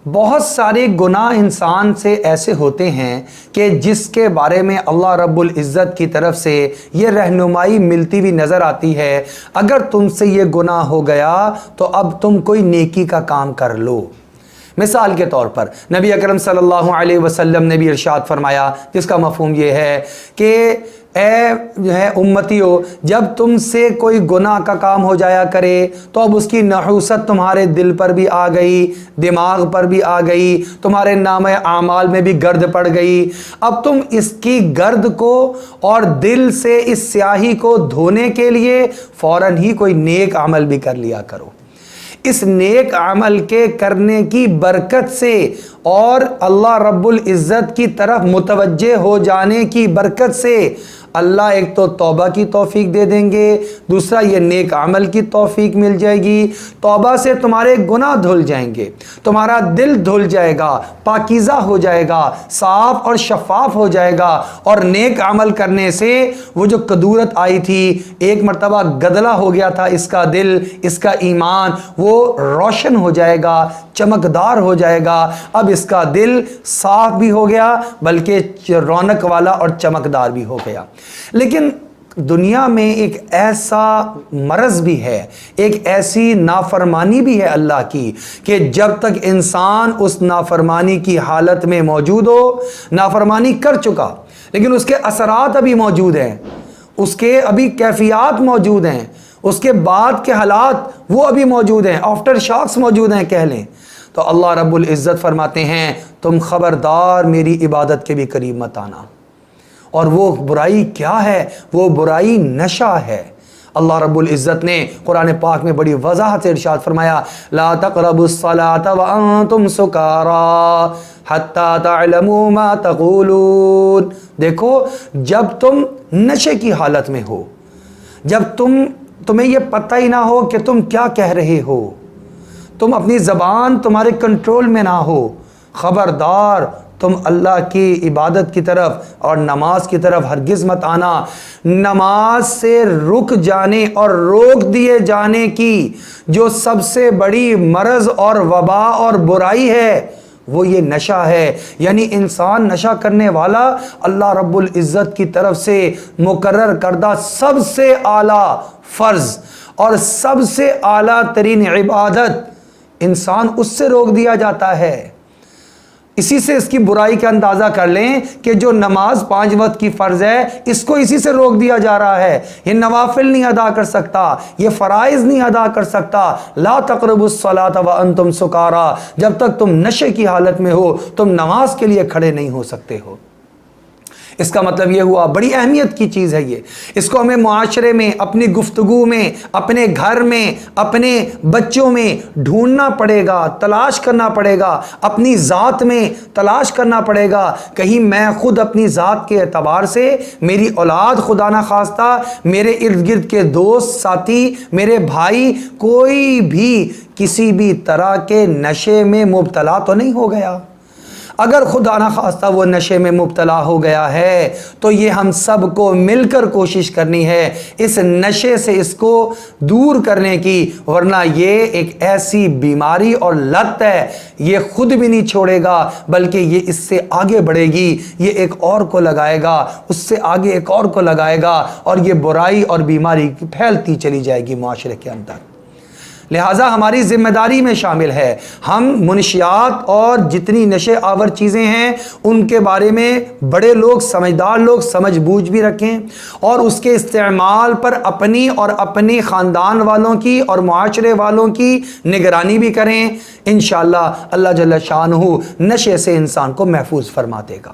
بہت سارے گناہ انسان سے ایسے ہوتے ہیں کہ جس کے بارے میں اللہ رب العزت کی طرف سے یہ رہنمائی ملتی ہوئی نظر آتی ہے، اگر تم سے یہ گناہ ہو گیا تو اب تم کوئی نیکی کا کام کر لو۔ مثال کے طور پر نبی اکرم صلی اللہ علیہ وسلم نے بھی ارشاد فرمایا، جس کا مفہوم یہ ہے کہ اے امتیو، جب تم سے کوئی گناہ کا کام ہو جایا کرے تو اب اس کی نحوست تمہارے دل پر بھی آ گئی، دماغ پر بھی آ گئی، تمہارے نام اعمال میں بھی گرد پڑ گئی، اب تم اس کی گرد کو اور دل سے اس سیاہی کو دھونے کے لیے فوراً ہی کوئی نیک عمل بھی کر لیا کرو۔ اس نیک عمل کے کرنے کی برکت سے اور اللہ رب العزت کی طرف متوجہ ہو جانے کی برکت سے اللہ ایک تو توبہ کی توفیق دے دیں گے، دوسرا یہ نیک عمل کی توفیق مل جائے گی۔ توبہ سے تمہارے گناہ دھل جائیں گے، تمہارا دل دھل جائے گا، پاکیزہ ہو جائے گا، صاف اور شفاف ہو جائے گا، اور نیک عمل کرنے سے وہ جو کدورت آئی تھی، ایک مرتبہ گدلا ہو گیا تھا اس کا دل، اس کا ایمان، وہ روشن ہو جائے گا، چمکدار ہو جائے گا۔ اب اس کا دل صاف بھی ہو گیا بلکہ رونق والا اور چمکدار بھی ہو گیا۔ لیکن دنیا میں ایک ایسا مرض بھی ہے، ایک ایسی نافرمانی بھی ہے اللہ کی، کہ جب تک انسان اس نافرمانی کی حالت میں موجود ہو، نافرمانی کر چکا لیکن اس کے اثرات ابھی موجود ہیں، اس کے ابھی کیفیات موجود ہیں، اس کے بعد کے حالات وہ ابھی موجود ہیں، آفٹر شاکس موجود ہیں کہہ لیں، تو اللہ رب العزت فرماتے ہیں تم خبردار میری عبادت کے بھی قریب مت آنا۔ اور وہ برائی کیا ہے؟ وہ برائی نشہ ہے۔ اللہ رب العزت نے قرآن پاک میں بڑی وضاحت سے ارشاد فرمایا، لا تقربوا الصلاة وانتم سکارا حتی تعلموا ما تقولون۔ دیکھو، جب تم نشے کی حالت میں ہو، جب تمہیں یہ پتہ ہی نہ ہو کہ تم کیا کہہ رہے ہو، تم اپنی زبان تمہارے کنٹرول میں نہ ہو، خبردار تم اللہ کی عبادت کی طرف اور نماز کی طرف ہرگز مت آنا۔ نماز سے رک جانے اور روک دیے جانے کی جو سب سے بڑی مرض اور وبا اور برائی ہے وہ یہ نشہ ہے۔ یعنی انسان نشہ کرنے والا اللہ رب العزت کی طرف سے مقرر کردہ سب سے اعلیٰ فرض اور سب سے اعلیٰ ترین عبادت انسان اس سے روک دیا جاتا ہے۔ اسی سے اس کی برائی کا اندازہ کر لیں کہ جو نماز 5 وقت کی فرض ہے، اس کو اسی سے روک دیا جا رہا ہے۔ یہ نوافل نہیں ادا کر سکتا، یہ فرائض نہیں ادا کر سکتا۔ لا تقربوا الصلاة وانتم سکارا، جب تک تم نشے کی حالت میں ہو تم نماز کے لیے کھڑے نہیں ہو سکتے ہو۔ اس کا مطلب یہ ہوا بڑی اہمیت کی چیز ہے یہ، اس کو ہمیں معاشرے میں، اپنی گفتگو میں، اپنے گھر میں، اپنے بچوں میں ڈھونڈنا پڑے گا، تلاش کرنا پڑے گا، اپنی ذات میں تلاش کرنا پڑے گا۔ کہیں میں خود اپنی ذات کے اعتبار سے، میری اولاد خدا نہ خواستہ، میرے ارد گرد کے دوست ساتھی، میرے بھائی، کوئی بھی کسی بھی طرح کے نشے میں مبتلا تو نہیں ہو گیا۔ اگر خدا نہ خواستہ وہ نشے میں مبتلا ہو گیا ہے تو یہ ہم سب کو مل کر کوشش کرنی ہے اس نشے سے اس کو دور کرنے کی، ورنہ یہ ایک ایسی بیماری اور لت ہے، یہ خود بھی نہیں چھوڑے گا بلکہ یہ اس سے آگے بڑھے گی، یہ ایک اور کو لگائے گا، اس سے آگے ایک اور کو لگائے گا، اور یہ برائی اور بیماری پھیلتی چلی جائے گی معاشرے کے اندر۔ لہٰذا ہماری ذمہ داری میں شامل ہے ہم منشیات اور جتنی نشے آور چیزیں ہیں ان کے بارے میں بڑے لوگ، سمجھدار لوگ سمجھ بوجھ بھی رکھیں، اور اس کے استعمال پر اپنی اور اپنی خاندان والوں کی اور معاشرے والوں کی نگرانی بھی کریں۔ انشاءاللہ اللہ جل شانہ نشے سے انسان کو محفوظ فرما دے گا۔